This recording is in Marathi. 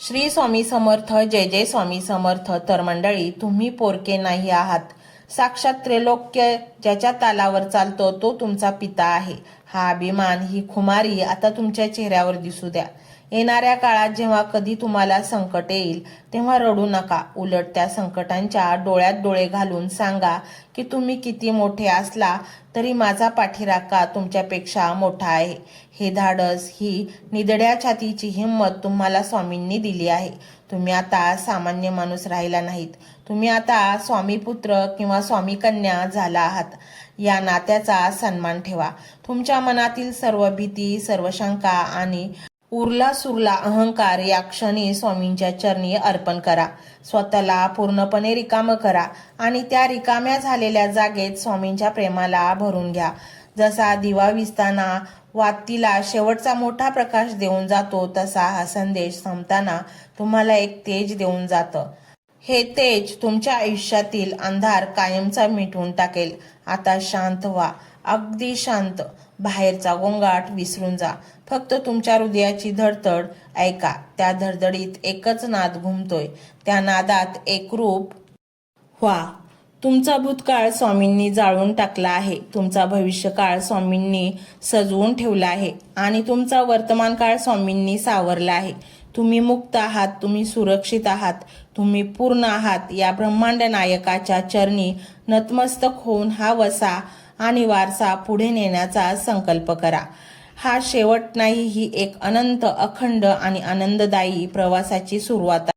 श्री स्वामी समर्थ. जय जय स्वामी समर्थ. तर मंडळी, तुम्ही पोरके नाही आहात. साक्षात त्रैलोक्य ज्याच्या तालावर चालतो तो तुमचा पिता आहे. हा अभिमान, ही खुमारी आता तुमच्या चेहऱ्यावर दिसू द्या. येणाऱ्या काळात जेव्हा कधी तुम्हाला संकट येईल तेव्हा रडू नका. उलट त्या संकटांच्या डोळ्यात डोळे घालून सांगा की तुम्ही किती मोठे असला तरी माझा पाठीराखा तुमच्यापेक्षा मोठा आहे. हे धाडस, ही निधड्या छातीची हिंमत तुम्हाला स्वामींनी दिली आहे. तुम्ही आता सामान्य माणूस राहिला नाहीत. तुम्ही आता स्वामी पुत्र किंवा स्वामी कन्या झाला आहात. या नात्याचा सन्मान ठेवा. तुमच्या मनातील सर्व भीती, सर्व शंका आणि उरला सुरला अहंकार या क्षणी स्वामींच्या चरणी अर्पण करा. स्वतःला पूर्णपणे रिकामं करा आणि त्या रिकाम्या झालेल्या जागेत स्वामींच्या प्रेमाला भरून घ्या. जसा दिवा विझताना वातीला शेवटचा मोठा प्रकाश देऊन जातो, तसा हा संदेश संपताना तुम्हाला एक तेज देऊन जातं. हे तेज तुमच्या आयुष्यातील अंधार कायमचा मिटवून टाकेल. आता शांत व्हा, अगदी शांत. बाहेरचा गोंगाट विसरून जा. फक्त तुमच्या हृदयाची धडधड ऐका. त्या धडधडीत एकच नाद घुमतोय. त्या नादात एक रूप व्हा. तुमचा भूतकाळ स्वामींनी जाळून टाकला आहे. तुमचा भविष्यकाळ स्वामींनी सजवून ठेवला आहे आणि तुमचा वर्तमान काळ स्वामींनी सावरला आहे. तुम्ही मुक्त आहात. तुम्ही सुरक्षित आहात. तुम्ही पूर्ण आहात. या ब्रह्मांड नायकाच्या चरणी नतमस्तक होऊन हा वसा आणि वारसा पुढे नेण्याचा संकल्प करा. हा शेवट नाही, ही एक अनंत, अखंड आणि आनंददायी प्रवासाची सुरुवात आहे.